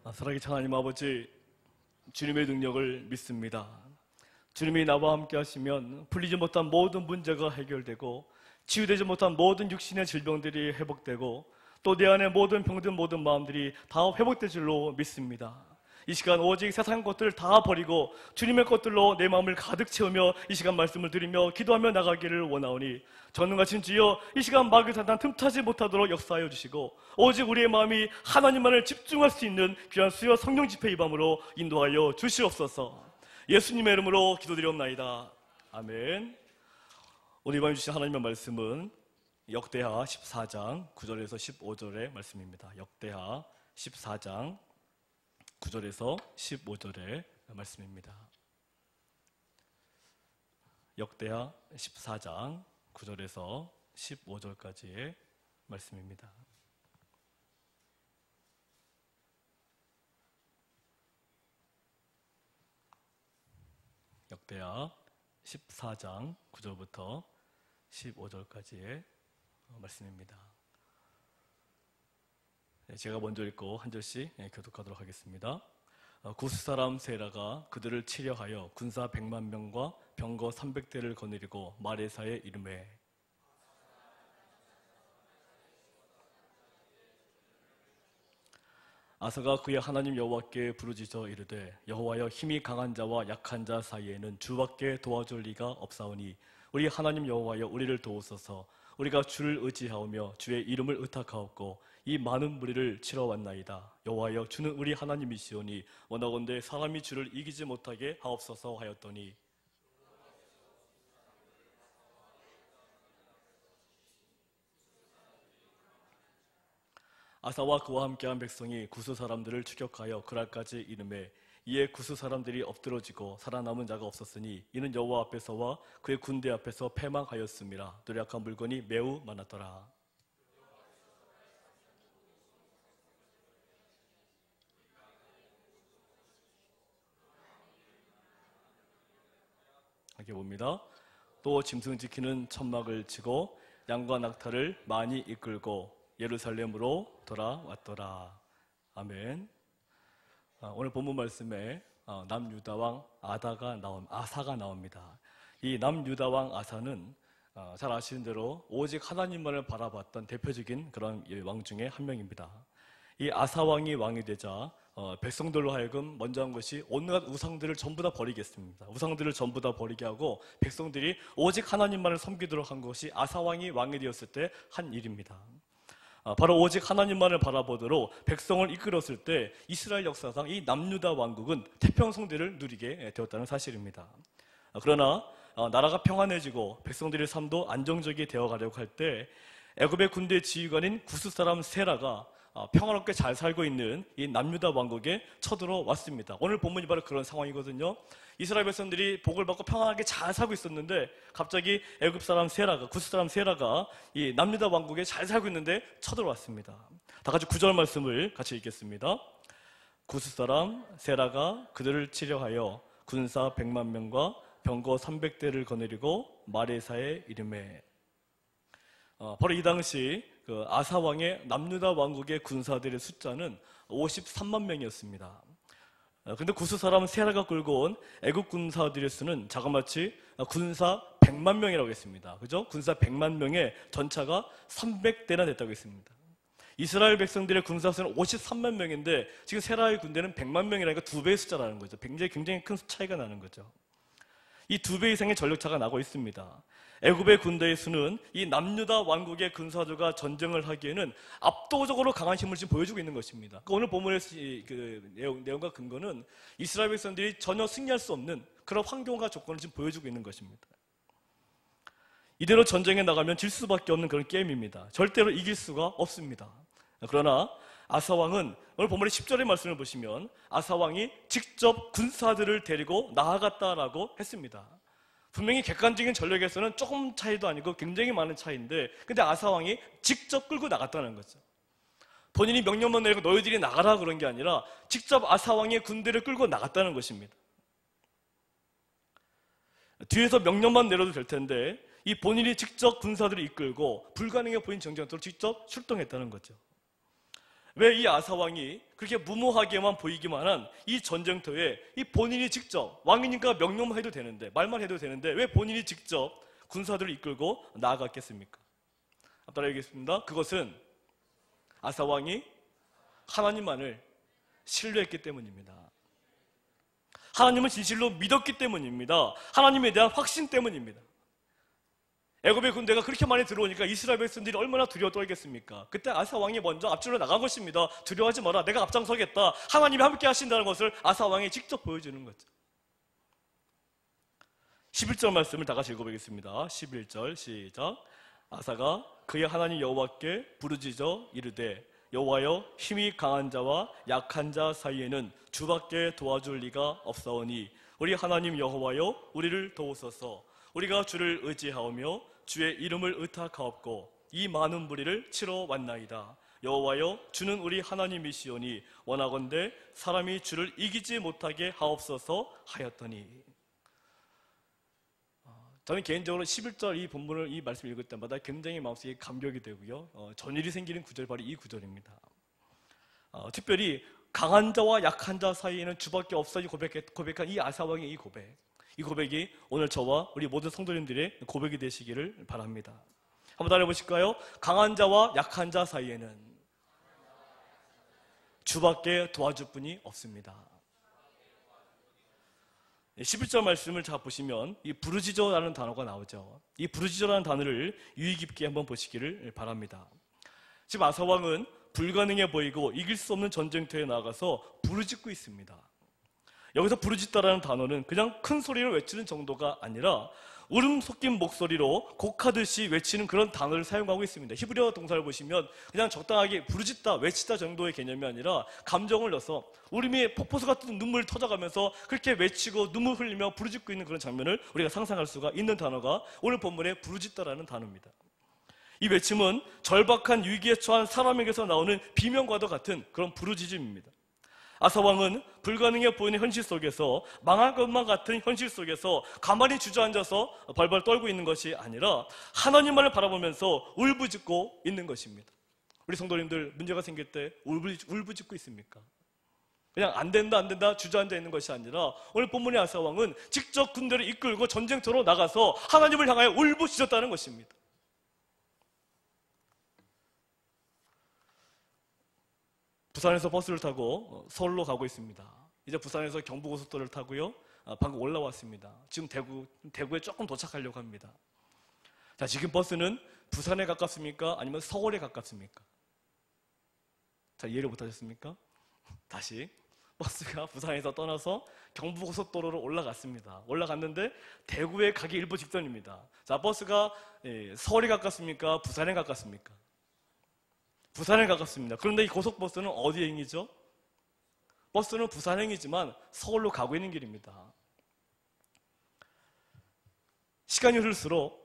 살아계신 하나님 아버지, 주님의 능력을 믿습니다. 주님이 나와 함께 하시면 풀리지 못한 모든 문제가 해결되고 치유되지 못한 모든 육신의 질병들이 회복되고 또 내 안의 모든 병든 모든 마음들이 다 회복될 줄로 믿습니다. 이 시간 오직 세상 것들을 다 버리고 주님의 것들로 내 마음을 가득 채우며 이 시간 말씀을 드리며 기도하며 나가기를 원하오니 전능하신 주여, 이 시간 마귀 사탄 틈타지 못하도록 역사하여 주시고 오직 우리의 마음이 하나님만을 집중할 수 있는 귀한 수요 성령 집회 이 밤으로 인도하여 주시옵소서. 예수님의 이름으로 기도드리옵나이다. 아멘. 오늘 이 밤에 주신 하나님의 말씀은 역대하 14장 9절에서 15절의 말씀입니다. 역대하 14장 9절에서 15절의 말씀입니다. 역대하 14장 9절에서 15절까지의 말씀입니다. 역대하 14장 9절부터 15절까지의 말씀입니다. 제가 먼저 읽고 한 절씩 교독하도록 하겠습니다. 구스 사람 세라가 그들을 치려하여 군사 100만 명과 병거 300대를 거느리고 마레사에 이르매 아사가 그의 하나님 여호와께 부르짖어 이르되 여호와여, 힘이 강한 자와 약한 자 사이에는 주밖에 도와줄 리가 없사오니 우리 하나님 여호와여, 우리를 도우소서. 우리가 주를 의지하오며 주의 이름을 의탁하옵고 이 많은 무리를 치러 왔나이다. 여호와여, 주는 우리 하나님이시오니 원하건대 사람이 주를 이기지 못하게 하옵소서 하였더니 아사와 그와 함께한 백성이 구스 사람들을 추격하여 그랄까지 이르매 이에 구스 사람들이 엎드러지고 살아남은 자가 없었으니 이는 여호와 앞에서와 그의 군대 앞에서 패망하였음이라. 노력한 물건이 매우 많았더라. 이렇게 봅니다. 또 짐승 지키는 천막을 치고 양과 낙타를 많이 이끌고 예루살렘으로 돌아왔더라. 아멘. 오늘 본문 말씀에 남유다왕 아사가 나옵니다. 이 남유다왕 아사는 잘 아시는 대로 오직 하나님만을 바라봤던 대표적인 그런 왕 중에 한 명입니다. 이 아사왕이 왕이 되자 백성들로 하여금 먼저 한 것이 온갖 우상들을 전부 다 버리겠습니다. 우상들을 전부 다 버리게 하고 백성들이 오직 하나님만을 섬기도록 한 것이 아사왕이 왕이 되었을 때 한 일입니다. 바로 오직 하나님만을 바라보도록 백성을 이끌었을 때 이스라엘 역사상 이 남유다 왕국은 태평성대를 누리게 되었다는 사실입니다. 그러나 나라가 평안해지고 백성들의 삶도 안정적이 되어가려고 할 때 애굽의 군대 지휘관인 구스 사람 세라가 평화롭게 잘 살고 있는 이 남유다 왕국에 쳐들어왔습니다. 오늘 본문이 바로 그런 상황이거든요. 이스라엘 백성들이 복을 받고 평안하게 잘 살고 있었는데 갑자기 애굽 사람 세라가, 구스 사람 세라가 이 남유다 왕국에 잘 살고 있는데 쳐들어왔습니다. 다 같이 9절 말씀을 같이 읽겠습니다. 구스 사람 세라가 그들을 치려하여 군사 100만 명과 병거 300대를 거느리고 마레사에 이르매. 바로 이 당시 그 아사 왕의 남유다 왕국의 군사들의 숫자는 53만 명이었습니다. 근데 구스 사람 세라가 끌고 온 애국 군사들의 수는 자그마치 군사 100만 명이라고 했습니다. 그죠? 군사 100만 명의 전차가 300대나 됐다고 했습니다. 이스라엘 백성들의 군사 수는 53만 명인데 지금 세라의 군대는 100만 명이라니까 2배의 숫자라는 거죠. 굉장히 큰 차이가 나는 거죠. 이 2배 이상의 전력차가 나고 있습니다. 애굽의 군대의 수는 이 남유다 왕국의 군사들과 전쟁을 하기에는 압도적으로 강한 힘을 지금 보여주고 있는 것입니다. 그러니까 오늘 본문의 그 내용과 근거는 이스라엘 백성들이 전혀 승리할 수 없는 그런 환경과 조건을 지금 보여주고 있는 것입니다. 이대로 전쟁에 나가면 질 수밖에 없는 그런 게임입니다. 절대로 이길 수가 없습니다. 그러나 아사왕은 오늘 본문의 10절의 말씀을 보시면 아사왕이 직접 군사들을 데리고 나아갔다라고 했습니다. 분명히 객관적인 전력에서는 조금 차이도 아니고 굉장히 많은 차이인데 근데 아사왕이 직접 끌고 나갔다는 거죠. 본인이 명령만 내리고 너희들이 나가라 그런 게 아니라 직접 아사왕의 군대를 끌고 나갔다는 것입니다. 뒤에서 명령만 내려도 될 텐데 이 본인이 직접 군사들을 이끌고 불가능해 보인 전쟁터로 직접 출동했다는 거죠. 왜 이 아사왕이 그렇게 무모하게만 보이기만 한 이 전쟁터에 이 본인이 직접 왕이니까 명령만 해도 되는데, 말만 해도 되는데 왜 본인이 직접 군사들을 이끌고 나아갔겠습니까? 따라하겠습니다. 그것은 아사왕이 하나님만을 신뢰했기 때문입니다. 하나님을 진실로 믿었기 때문입니다. 하나님에 대한 확신 때문입니다. 애굽의 군대가 그렇게 많이 들어오니까 이스라엘 백성들이 얼마나 두려워 떨겠습니까? 그때 아사 왕이 먼저 앞줄로 나간 것입니다. 두려워하지 마라, 내가 앞장서겠다, 하나님이 함께 하신다는 것을 아사 왕이 직접 보여주는 거죠. 11절 말씀을 다 같이 읽어보겠습니다. 11절 시작. 아사가 그의 하나님 여호와께 부르짖어 이르되 여호와여, 힘이 강한 자와 약한 자 사이에는 주밖에 도와줄 리가 없사오니 우리 하나님 여호와여, 우리를 도우소서. 우리가 주를 의지하오며 주의 이름을 의탁하옵고 이 많은 무리를 치러 왔나이다. 여호와여, 주는 우리 하나님이시오니 원하건대 사람이 주를 이기지 못하게 하옵소서 하였더니. 저는 개인적으로 11절 이 본문을, 이 말씀을 읽을 때마다 굉장히 마음속에 감격이 되고요, 전율이 생기는 구절이 바로 이 구절입니다. 특별히 강한 자와 약한 자 사이에는 주밖에 없어 고백한 이 아사왕의 이 고백이 오늘 저와 우리 모든 성도님들의 고백이 되시기를 바랍니다. 한번 따라해 보실까요? 강한 자와 약한 자 사이에는 주밖에 도와줄 분이 없습니다. 11절 말씀을 잘 보시면 이 부르짖어라는 단어가 나오죠. 이 부르짖어라는 단어를 유의 깊게 한번 보시기를 바랍니다. 지금 아사왕은 불가능해 보이고 이길 수 없는 전쟁터에 나가서 부르짖고 있습니다. 여기서 부르짖다라는 단어는 그냥 큰 소리로 외치는 정도가 아니라 울음 섞인 목소리로 곡하듯이 외치는 그런 단어를 사용하고 있습니다. 히브리어 동사를 보시면 그냥 적당하게 부르짖다, 외치다 정도의 개념이 아니라 감정을 넣어서 울음이 폭포수 같은 눈물이 터져가면서 그렇게 외치고 눈물 흘리며 부르짖고 있는 그런 장면을 우리가 상상할 수가 있는 단어가 오늘 본문의 부르짖다라는 단어입니다. 이 외침은 절박한 위기에 처한 사람에게서 나오는 비명과도 같은 그런 부르짖음입니다. 아사왕은 불가능해 보이는 현실 속에서, 망할 것만 같은 현실 속에서 가만히 주저앉아서 벌벌 떨고 있는 것이 아니라 하나님만을 바라보면서 울부짖고 있는 것입니다. 우리 성도님들, 문제가 생길 때 울부짖고 있습니까? 그냥 안 된다 주저앉아 있는 것이 아니라 오늘 본문의 아사왕은 직접 군대를 이끌고 전쟁터로 나가서 하나님을 향하여 울부짖었다는 것입니다. 부산에서 버스를 타고 서울로 가고 있습니다. 이제 부산에서 경부고속도로를 타고요, 방금 올라왔습니다. 지금 대구에 조금 도착하려고 합니다. 자, 지금 버스는 부산에 가깝습니까? 아니면 서울에 가깝습니까? 자, 이해를 못하셨습니까? 다시 버스가 부산에서 떠나서 경부고속도로로 올라갔습니다. 올라갔는데 대구에 가기 일보 직전입니다. 자, 버스가 서울에 가깝습니까? 부산에 가깝습니까? 부산에 가깝습니다. 그런데 이 고속버스는 어디 행이죠? 버스는 부산행이지만 서울로 가고 있는 길입니다. 시간이 흐를수록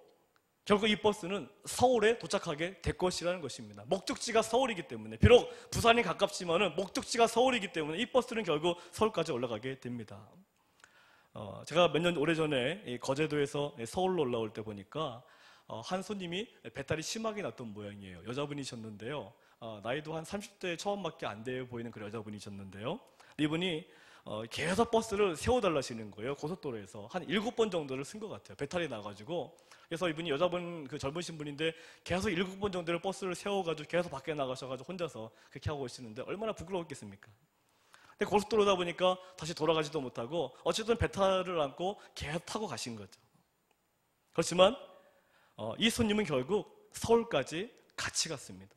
결국 이 버스는 서울에 도착하게 될 것이라는 것입니다. 목적지가 서울이기 때문에, 비록 부산이 가깝지만 목적지가 서울이기 때문에 이 버스는 결국 서울까지 올라가게 됩니다. 제가 몇 년 오래전에 거제도에서 서울로 올라올 때 보니까 한 손님이 배탈이 심하게 났던 모양이에요. 여자분이셨는데요, 나이도 한 30대 처음밖에 안 돼 보이는 그런 여자분이셨는데요, 이분이 계속 버스를 세워달라시는 거예요. 고속도로에서 한 7번 정도를 쓴 것 같아요. 배탈이 나가지고. 그래서 이분이 여자분, 그 젊으신 분인데 계속 7번 정도를 버스를 세워가지고 계속 밖에 나가셔가지고 혼자서 그렇게 하고 오시는데 얼마나 부끄러웠겠습니까? 근데 고속도로다 보니까 다시 돌아가지도 못하고 어쨌든 배탈을 안고 계속 타고 가신 거죠. 그렇지만 이 손님은 결국 서울까지 같이 갔습니다.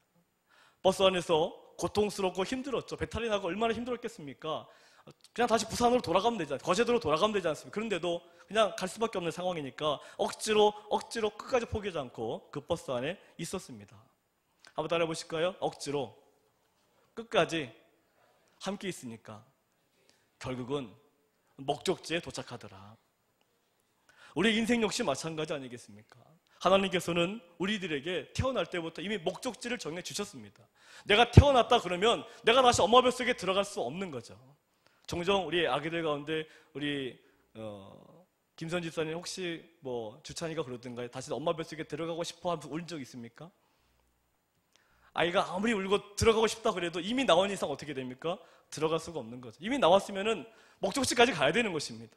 버스 안에서 고통스럽고 힘들었죠. 배탈이 나고 얼마나 힘들었겠습니까? 그냥 다시 부산으로 돌아가면 되지 않습니까? 거제도로 돌아가면 되지 않습니까? 그런데도 그냥 갈 수밖에 없는 상황이니까 억지로 끝까지 포기하지 않고 그 버스 안에 있었습니다. 한번 따라해 보실까요? 억지로 끝까지 함께 있으니까 결국은 목적지에 도착하더라. 우리 인생 역시 마찬가지 아니겠습니까? 하나님께서는 우리들에게 태어날 때부터 이미 목적지를 정해 주셨습니다. 내가 태어났다 그러면 내가 다시 엄마 뱃속에 들어갈 수 없는 거죠. 종종 우리 아기들 가운데 우리 김선 집사님 혹시 뭐 주찬이가 그러던가요? 다시 엄마 뱃속에 들어가고 싶어 하면서 울 적 있습니까? 아이가 아무리 울고 들어가고 싶다 그래도 이미 나온 이상 어떻게 됩니까? 들어갈 수가 없는 거죠. 이미 나왔으면은 목적지까지 가야 되는 것입니다.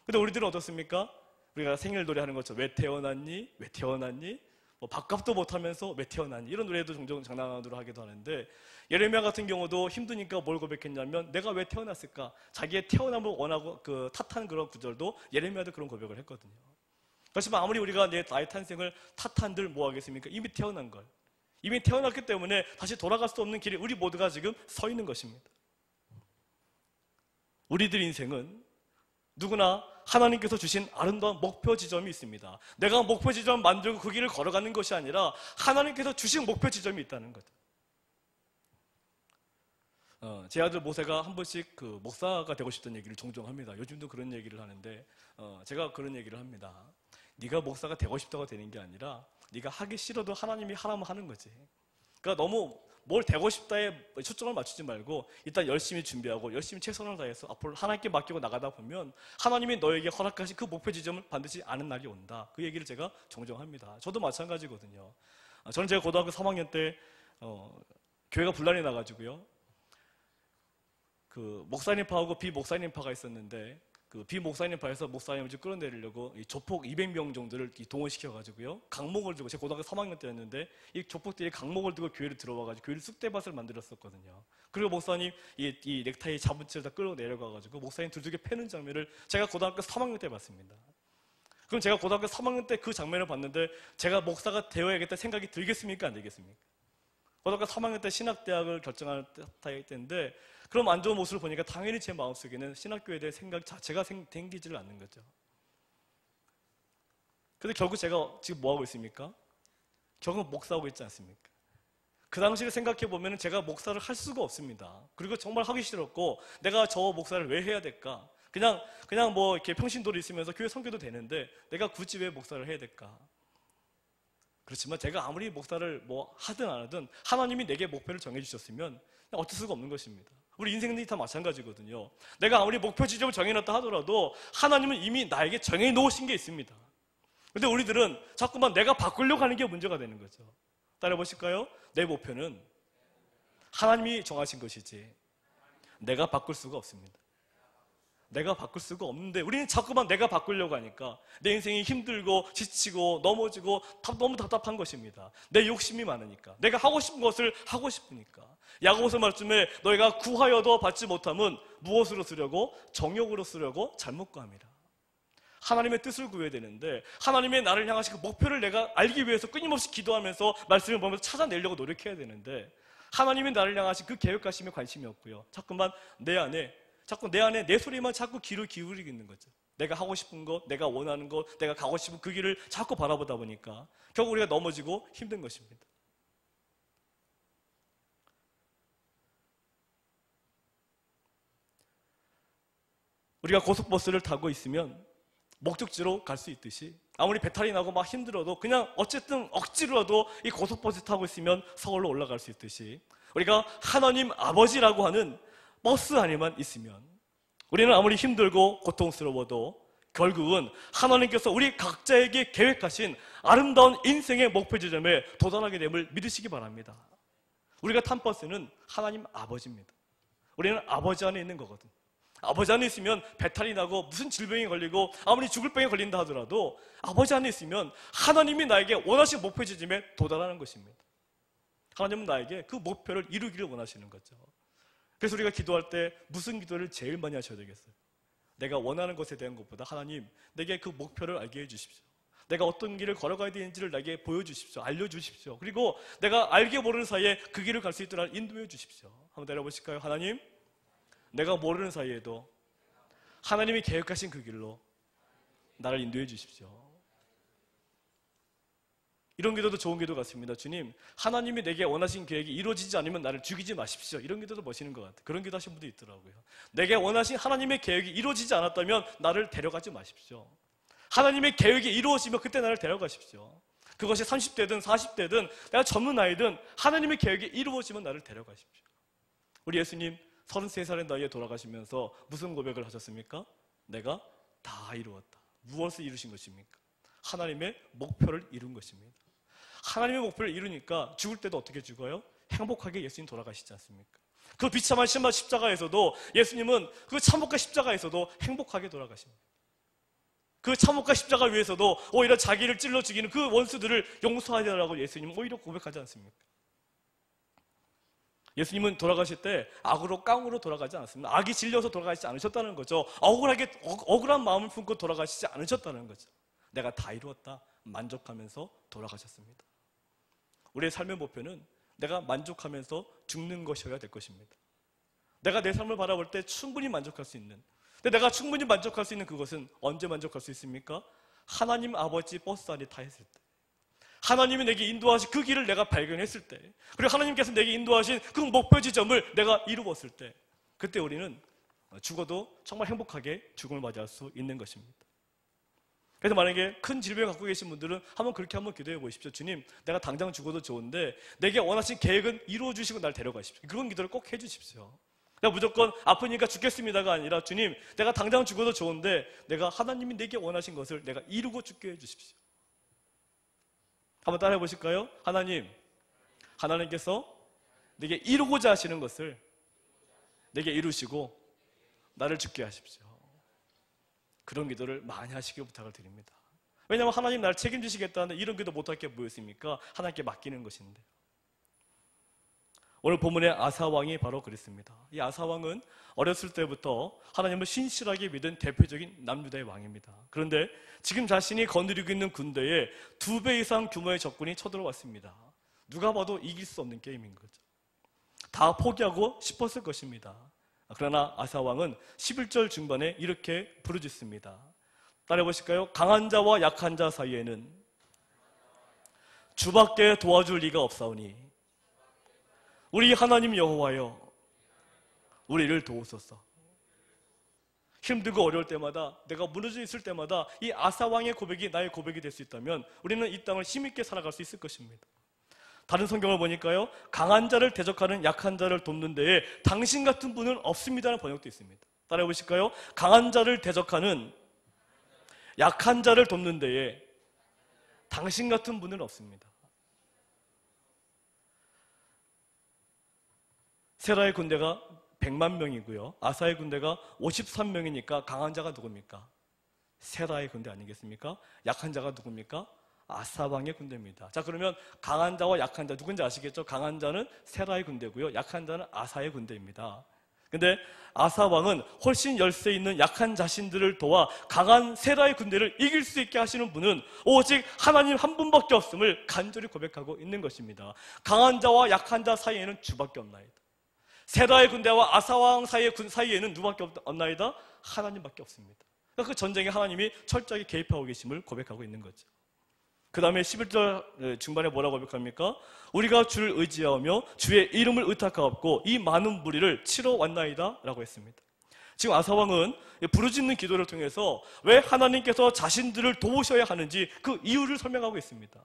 근데 우리들은 어떻습니까? 우리가 생일 노래하는 것처럼 왜 태어났니? 왜 태어났니? 뭐 밥값도 못하면서 왜 태어났니? 이런 노래도 종종 장난으로 하기도 하는데, 예레미야 같은 경우도 힘드니까 뭘 고백했냐면 내가 왜 태어났을까? 자기의 태어남을 원하고 탓한 그런 구절도 예레미야도 그런 고백을 했거든요. 그렇지만 아무리 우리가 나의 탄생을 탓한들 뭐 하겠습니까? 이미 태어난 걸. 이미 태어났기 때문에 다시 돌아갈 수 없는 길에 우리 모두가 지금 서 있는 것입니다. 우리들 인생은 누구나 하나님께서 주신 아름다운 목표 지점이 있습니다. 내가 목표 지점 만들고 그 길을 걸어가는 것이 아니라 하나님께서 주신 목표 지점이 있다는 거죠. 제 아들 모세가 한 번씩 목사가 되고 싶다는 얘기를 종종 합니다. 요즘도 그런 얘기를 하는데 제가 그런 얘기를 합니다. 네가 목사가 되고 싶다고 되는 게 아니라 네가 하기 싫어도 하나님이 하라면 하는 거지. 그러니까 너무 뭘 되고 싶다에 초점을 맞추지 말고 일단 열심히 준비하고 열심히 최선을 다해서 앞으로 하나님께 맡기고 나가다 보면 하나님이 너에게 허락하신 그 목표 지점을 반드시 아는 날이 온다. 그 얘기를 제가 종종 합니다. 저도 마찬가지거든요. 저는 제가 고등학교 3학년 때 교회가 분란이 나가지고요. 목사님파하고 비목사님파가 있었는데 비목사님파에서 목사님을 좀 끌어내리려고 조폭 200명 정도를 동원시켜가지고요. 강목을 들고, 제가 고등학교 3학년 때였는데 이 조폭들이 강목을 들고 교회를 들어와가지고 교회를 쑥대밭을 만들었었거든요. 그리고 목사님 이 넥타이 잡은 채를 다 끌어내려가가지고 목사님 두들겨 패는 장면을 제가 고등학교 3학년 때 봤습니다. 그럼 제가 고등학교 3학년 때 그 장면을 봤는데 제가 목사가 되어야겠다 생각이 들겠습니까? 안 들겠습니까? 고등학교 3학년 때 신학대학을 결정할 때인데 그럼 안 좋은 모습을 보니까 당연히 제 마음속에는 신학교에 대해 생각 자체가 생기지를 않는 거죠. 근데 결국 제가 지금 뭐 하고 있습니까? 결국 목사하고 있지 않습니까? 그 당시를 생각해 보면 제가 목사를 할 수가 없습니다. 그리고 정말 하기 싫었고 내가 저 목사를 왜 해야 될까? 그냥 뭐 이렇게 평신도로 있으면서 교회 선교도 되는데 내가 굳이 왜 목사를 해야 될까? 그렇지만 제가 아무리 목사를 뭐 하든 안 하든 하나님이 내게 목표를 정해주셨으면 어쩔 수가 없는 것입니다. 우리 인생들이 다 마찬가지거든요. 내가 아무리 목표 지점을 정해놨다 하더라도 하나님은 이미 나에게 정해놓으신 게 있습니다. 근데 우리들은 자꾸만 내가 바꾸려고 하는 게 문제가 되는 거죠. 따라해 보실까요? 내 목표는 하나님이 정하신 것이지 내가 바꿀 수가 없습니다. 내가 바꿀 수가 없는데 우리는 자꾸만 내가 바꾸려고 하니까 내 인생이 힘들고 지치고 넘어지고 너무 답답한 것입니다. 내 욕심이 많으니까, 내가 하고 싶은 것을 하고 싶으니까. 야고보서 말씀에 너희가 구하여도 받지 못함은 무엇으로 쓰려고? 정욕으로 쓰려고 잘못 구함이라. 하나님의 뜻을 구해야 되는데 하나님의 나를 향하신 그 목표를 내가 알기 위해서 끊임없이 기도하면서 말씀을 보면서 찾아내려고 노력해야 되는데 하나님이 나를 향하신 그 계획하심에 관심이 없고요. 자꾸만 내 안에 내 소리만 자꾸 귀를 기울이고 있는 거죠. 내가 하고 싶은 것, 내가 원하는 것, 내가 가고 싶은 그 길을 자꾸 바라보다 보니까 결국 우리가 넘어지고 힘든 것입니다. 우리가 고속버스를 타고 있으면 목적지로 갈 수 있듯이 아무리 배탈이 나고 막 힘들어도 그냥 어쨌든 억지로라도 이 고속버스 타고 있으면 서울로 올라갈 수 있듯이 우리가 하나님 아버지라고 하는 버스 안에만 있으면 우리는 아무리 힘들고 고통스러워도 결국은 하나님께서 우리 각자에게 계획하신 아름다운 인생의 목표 지점에 도달하게 됨을 믿으시기 바랍니다. 우리가 탄 버스는 하나님 아버지입니다. 우리는 아버지 안에 있는 거거든. 아버지 안에 있으면 배탈이 나고 무슨 질병이 걸리고 아무리 죽을 병에 걸린다 하더라도 아버지 안에 있으면 하나님이 나에게 원하시는 목표 지점에 도달하는 것입니다. 하나님은 나에게 그 목표를 이루기를 원하시는 거죠. 그래서 우리가 기도할 때 무슨 기도를 제일 많이 하셔야 되겠어요? 내가 원하는 것에 대한 것보다 하나님, 내게 그 목표를 알게 해주십시오. 내가 어떤 길을 걸어가야 되는지를 나에게 보여주십시오. 알려주십시오. 그리고 내가 알게 모르는 사이에 그 길을 갈 수 있도록 인도해 주십시오. 한번 내려보실까요? 하나님, 내가 모르는 사이에도 하나님이 계획하신 그 길로 나를 인도해 주십시오. 이런 기도도 좋은 기도 같습니다. 주님, 하나님이 내게 원하신 계획이 이루어지지 않으면 나를 죽이지 마십시오. 이런 기도도 멋있는 것 같아요. 그런 기도 하신 분도 있더라고요. 내게 원하신 하나님의 계획이 이루어지지 않았다면 나를 데려가지 마십시오. 하나님의 계획이 이루어지면 그때 나를 데려가십시오. 그것이 30대든 40대든 내가 젊은 나이든 하나님의 계획이 이루어지면 나를 데려가십시오. 우리 예수님 33살의 나이에 돌아가시면서 무슨 고백을 하셨습니까? 내가 다 이루었다. 무엇을 이루신 것입니까? 하나님의 목표를 이룬 것입니다. 하나님의 목표를 이루니까 죽을 때도 어떻게 죽어요? 행복하게 예수님 돌아가시지 않습니까? 그 비참한 십자가에서도 예수님은 그 참혹한 십자가에서도 행복하게 돌아가십니다. 그 참혹한 십자가 위에서도 오히려 자기를 찔러 죽이는 그 원수들을 용서하려고 예수님은 오히려 고백하지 않습니까? 예수님은 돌아가실 때 악으로 깡으로 돌아가지 않았습니다. 악이 질려서 돌아가시지 않으셨다는 거죠. 억울한 마음을 품고 돌아가시지 않으셨다는 거죠. 내가 다 이루었다 만족하면서 돌아가셨습니다. 우리의 삶의 목표는 내가 만족하면서 죽는 것이어야 될 것입니다. 내가 내 삶을 바라볼 때 충분히 만족할 수 있는, 근데 내가 충분히 만족할 수 있는 그것은 언제 만족할 수 있습니까? 하나님 아버지 버스 안에 타 있을 때, 하나님이 내게 인도하신 그 길을 내가 발견했을 때, 그리고 하나님께서 내게 인도하신 그 목표 지점을 내가 이루었을 때, 그때 우리는 죽어도 정말 행복하게 죽음을 맞이할 수 있는 것입니다. 그래서 만약에 큰 질병을 갖고 계신 분들은 그렇게 한번 기도해 보십시오. 주님, 내가 당장 죽어도 좋은데 내게 원하신 계획은 이루어 주시고 날 데려가십시오. 그런 기도를 꼭 해 주십시오. 내가 무조건 아프니까 죽겠습니다가 아니라, 주님, 내가 당장 죽어도 좋은데 내가 하나님이 내게 원하신 것을 내가 이루고 죽게 해 주십시오. 한번 따라해 보실까요? 하나님께서 내게 이루고자 하시는 것을 내게 이루시고 나를 죽게 하십시오. 그런 기도를 많이 하시길 부탁을 드립니다. 왜냐하면 하나님 나를 책임지시겠다는데 이런 기도 못할 게 뭐였습니까? 하나님께 맡기는 것인데. 오늘 본문의 아사왕이 바로 그랬습니다. 이 아사왕은 어렸을 때부터 하나님을 신실하게 믿은 대표적인 남유다의 왕입니다. 그런데 지금 자신이 거느리고 있는 군대에 2배 이상 규모의 적군이 쳐들어왔습니다. 누가 봐도 이길 수 없는 게임인 거죠. 다 포기하고 싶었을 것입니다. 그러나 아사왕은 11절 중반에 이렇게 부르짖습니다. 따라해 보실까요? 강한 자와 약한 자 사이에는 주밖에 도와줄 리가 없사오니 우리 하나님 여호와여, 우리를 도우소서. 힘들고 어려울 때마다, 내가 무너져 있을 때마다 이 아사왕의 고백이 나의 고백이 될 수 있다면 우리는 이 땅을 힘있게 살아갈 수 있을 것입니다. 다른 성경을 보니까요, 강한 자를 대적하는 약한 자를 돕는 데에 당신 같은 분은 없습니다라는 번역도 있습니다. 따라해 보실까요? 강한 자를 대적하는 약한 자를 돕는 데에 당신 같은 분은 없습니다. 세라의 군대가 100만 명이고요, 아사의 군대가 53명이니까 강한 자가 누굽니까? 세라의 군대 아니겠습니까? 약한 자가 누굽니까? 아사왕의 군대입니다. 자, 그러면 강한 자와 약한 자 누군지 아시겠죠? 강한 자는 세라의 군대고요, 약한 자는 아사의 군대입니다. 근데 아사왕은 훨씬 열세 있는 약한 자신들을 도와 강한 세라의 군대를 이길 수 있게 하시는 분은 오직 하나님 한 분밖에 없음을 간절히 고백하고 있는 것입니다. 강한 자와 약한 자 사이에는 주밖에 없나이다. 세라의 군대와 아사왕 사이에는 누밖에 없나이다? 하나님밖에 없습니다. 그러니까 그 전쟁에 하나님이 철저하게 개입하고 계심을 고백하고 있는 거죠. 그 다음에 11절 중반에 뭐라고 고백합니까? 우리가 주를 의지하며 주의 이름을 의탁하옵고 이 많은 무리를 치러 왔나이다 라고 했습니다. 지금 아사왕은 부르짖는 기도를 통해서 왜 하나님께서 자신들을 도우셔야 하는지 그 이유를 설명하고 있습니다.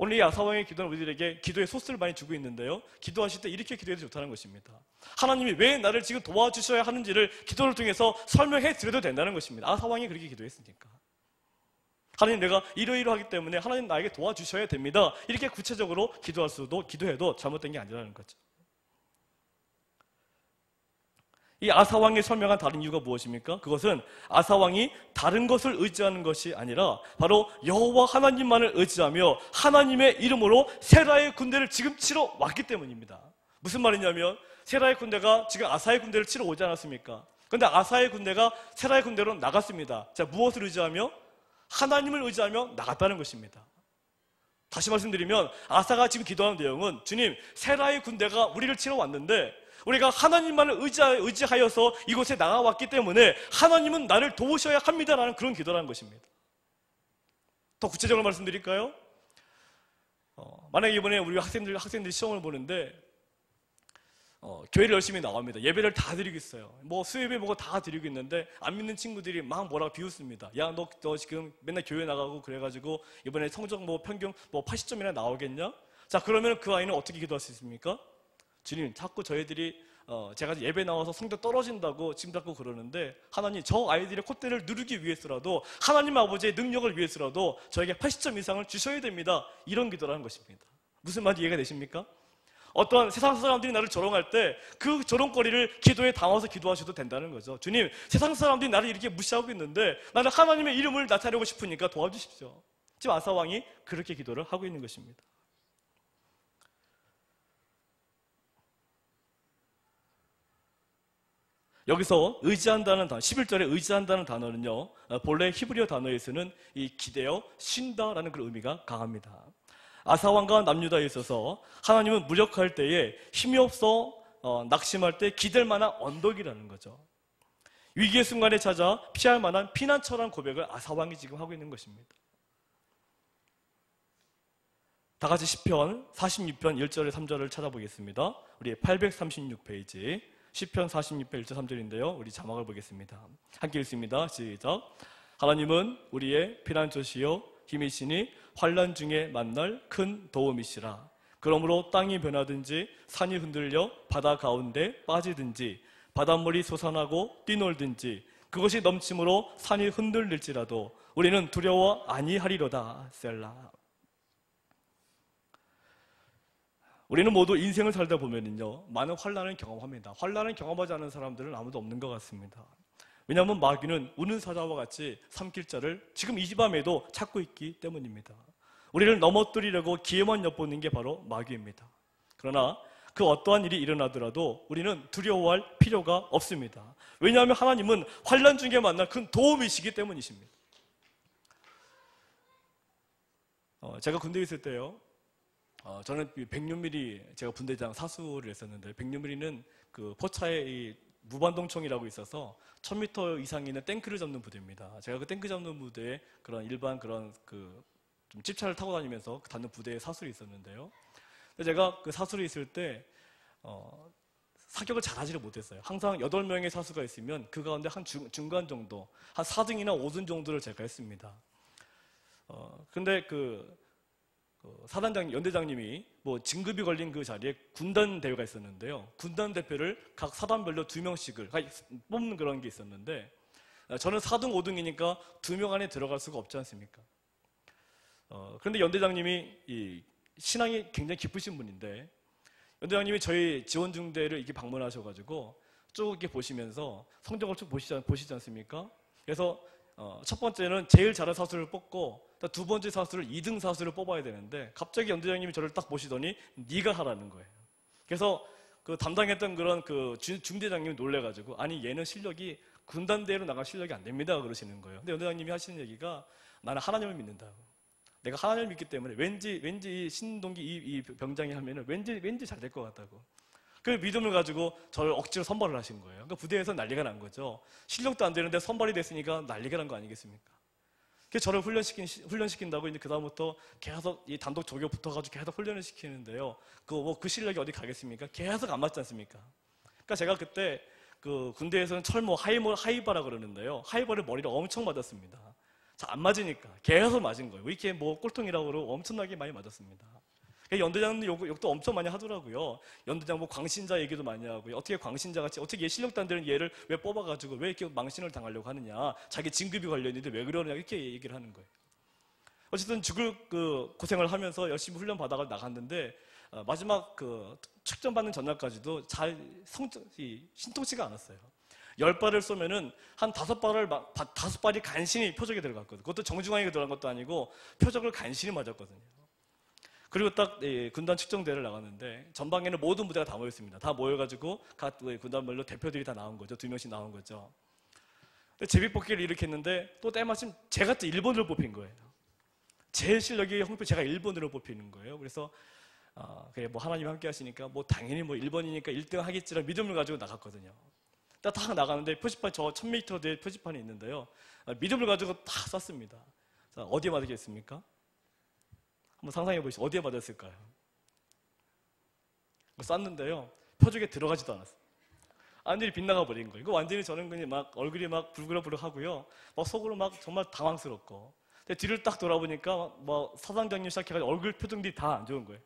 오늘 이 아사왕의 기도는 우리들에게 기도의 소스를 많이 주고 있는데요, 기도하실 때 이렇게 기도해도 좋다는 것입니다. 하나님이 왜 나를 지금 도와주셔야 하는지를 기도를 통해서 설명해 드려도 된다는 것입니다. 아사왕이 그렇게 기도했으니까. 하나님, 내가 이러이러하기 때문에 하나님 나에게 도와주셔야 됩니다. 이렇게 구체적으로 기도해도 잘못된 게 아니라는 거죠. 이 아사왕이 설명한 다른 이유가 무엇입니까? 그것은 아사왕이 다른 것을 의지하는 것이 아니라 바로 여호와 하나님만을 의지하며 하나님의 이름으로 세라의 군대를 지금 치러 왔기 때문입니다. 무슨 말이냐면 세라의 군대가 지금 아사의 군대를 치러 오지 않았습니까? 그런데 아사의 군대가 세라의 군대로 나갔습니다. 자, 무엇을 의지하며? 하나님을 의지하며 나갔다는 것입니다. 다시 말씀드리면 아사가 지금 기도하는 내용은, 주님, 세라의 군대가 우리를 치러 왔는데 우리가 하나님만을 의지하여서 이곳에 나가왔기 때문에 하나님은 나를 도우셔야 합니다라는 그런 기도라는 것입니다. 더 구체적으로 말씀드릴까요? 만약에 이번에 우리 학생들이 시험을 보는데 교회를 열심히 나갑니다. 예배를 다 드리고 있어요. 수예배 뭐가 다 드리고 있는데 안 믿는 친구들이 막 뭐라고 비웃습니다. 야, 너 지금 맨날 교회 나가고 그래가지고 이번에 성적 평균 80점이나 나오겠냐? 자, 그러면 그 아이는 어떻게 기도할 수 있습니까? 주님, 자꾸 저희들이 제가 예배 나와서 성적 떨어진다고 지금 자꾸 그러는데, 하나님 저 아이들의 콧대를 누르기 위해서라도, 하나님 아버지의 능력을 위해서라도 저에게 80점 이상을 주셔야 됩니다. 이런 기도라는 것입니다. 무슨 말인지 이해가 되십니까? 어떤 세상 사람들이 나를 조롱할 때 그 조롱거리를 기도에 담아서 기도하셔도 된다는 거죠. 주님, 세상 사람들이 나를 이렇게 무시하고 있는데 나는 하나님의 이름을 나타내고 싶으니까 도와주십시오. 지금 아사 왕이 그렇게 기도를 하고 있는 것입니다. 여기서 의지한다는 단어, 11절에 의지한다는 단어는요, 본래 히브리어 단어에서는 이 기대어 쉰다라는 그런 의미가 강합니다. 아사왕과 남유다에 있어서 하나님은 무력할 때에 힘이 없어 낙심할 때 기댈 만한 언덕이라는 거죠. 위기의 순간에 찾아 피할 만한 피난처라는 고백을 아사왕이 지금 하고 있는 것입니다. 다 같이 시편 46편 1절에 3절을 찾아보겠습니다. 우리 836페이지 시편 46편 1절 3절인데요. 우리 자막을 보겠습니다. 함께 읽습니다. 시작. 하나님은 우리의 피난처시요 힘이시니 환난 중에 만날 큰 도움이시라. 그러므로 땅이 변하든지 산이 흔들려 바다 가운데 빠지든지 바닷물이 솟아나고 뛰놀든지 그것이 넘침으로 산이 흔들릴지라도 우리는 두려워 아니하리로다. 셀라. 우리는 모두 인생을 살다 보면요, 많은 환난을 경험합니다. 환난을 경험하지 않은 사람들은 아무도 없는 것 같습니다. 왜냐하면 마귀는 우는 사자와 같이 삼킬 자를 지금 이 밤에도 찾고 있기 때문입니다. 우리를 넘어뜨리려고 기회만 엿보는 게 바로 마귀입니다. 그러나 그 어떠한 일이 일어나더라도 우리는 두려워할 필요가 없습니다. 왜냐하면 하나님은 환난 중에 만날 큰 도움이시기 때문이십니다. 제가 군대에 있을 때요, 저는 106mm 제가 분대장 사수를 했었는데, 106mm는 그 포차에 이 무반동총이라고 있어서 1000m 이상 있는 탱크를 잡는 부대입니다. 제가 그 탱크 잡는 부대에 그런 일반 그런 좀 집차를 타고 다니면서 닿는 부대에 사수를 있었는데요. 제가 그 사수를 있을 때 사격을 잘하지를 못했어요. 항상 8명의 사수가 있으면 그 가운데 한 중간 정도, 한 4등이나 5등 정도를 제가 했습니다. 근데 사단장, 연대장님이 진급이 걸린 그 자리에 군단 대회가 있었는데요. 군단 대표를 각 사단별로 2명씩을 뽑는 그런 게 있었는데, 저는 4등, 5등이니까 2명 안에 들어갈 수가 없지 않습니까? 그런데 연대장님이 신앙이 굉장히 깊으신 분인데, 연대장님이 저희 지원중대를 이렇게 방문하셔가지고 쭉 이렇게 보시면서 성적을 쭉 보시지 않습니까? 그래서 첫 번째는 제일 잘한 사수를 뽑고 두 번째 사수를 2등 사수를 뽑아야 되는데, 갑자기 연대장님이 저를 딱 보시더니 네가 하라는 거예요. 그래서 그 담당했던 그런 중대장님이 놀래가지고, 아니 얘는 실력이 군단대회로 나갈 실력이 안 됩니다 그러시는 거예요. 근데 연대장님이 하시는 얘기가, 나는 하나님을 믿는다고. 내가 하나님을 믿기 때문에 왠지 신동기 이 병장이 하면은 왠지 잘 될 것 같다고. 그 믿음을 가지고 저를 억지로 선발을 하신 거예요. 그러니까 부대에서 난리가 난 거죠. 실력도 안 되는데 선발이 됐으니까 난리가 난 거 아니겠습니까? 그래서 저를 훈련시킨다고 이제 그다음부터 계속 이 단독 조교 붙어가지고 계속 훈련을 시키는데요. 그 실력이 어디 가겠습니까? 계속 안 맞지 않습니까? 그러니까 제가 그때 그 군대에서는 철모 하이바라 그러는데요. 하이바를 머리를 엄청 맞았습니다. 잘 안 맞으니까 계속 맞은 거예요. 이렇게 꼴통이라고 그러고 엄청나게 많이 맞았습니다. 연대장님 욕도 엄청 많이 하더라고요. 연대장 광신자 얘기도 많이 하고요. 어떻게 광신자같이, 어떻게 얘 실력도 안 되는 얘를 왜 뽑아가지고 왜 이렇게 망신을 당하려고 하느냐, 자기 진급이 걸려있는데 왜 그러느냐, 이렇게 얘기를 하는 거예요. 어쨌든 죽을 고생을 하면서 열심히 훈련 받아가 나갔는데, 마지막 축전 받는 전날까지도 잘 신통치가 않았어요. 10발을 쏘면은 한 5발이 간신히 표적에 들어갔거든요. 그것도 정중앙에 들어간 것도 아니고 표적을 간신히 맞았거든요. 그리고 딱 군단 측정대회를 나갔는데, 전방에는 모든 부대가 다 모였습니다. 다 모여가지고 각 군단별로 대표들이 다 나온 거죠. 2명씩 나온 거죠. 제비뽑기를 일으켰는데 또 때마침 제가 또 1번으로 뽑힌 거예요. 제 실력이 형편 제가 1번으로 뽑히는 거예요. 그래서 하나님 함께 하시니까 당연히 1번이니까 1등 하겠지라는 믿음을 가지고 나갔거든요. 딱 나가는데 표지판, 저 1000m 뒤에 표지판이 있는데요. 믿음을 가지고 딱 쐈습니다. 자, 어디에 맞았겠습니까? 한번 상상해 보시죠. 어디에 맞았을까요? 쐈는데요. 표적에 들어가지도 않았어요. 완전히 빗나가 버린 거예요. 완전히 저는 그냥 얼굴이 불그럭불럭 하고요. 속으로 정말 당황스럽고. 근데 뒤를 딱 돌아보니까 사단장님 시작해가지고 얼굴 표정들이 다 안 좋은 거예요.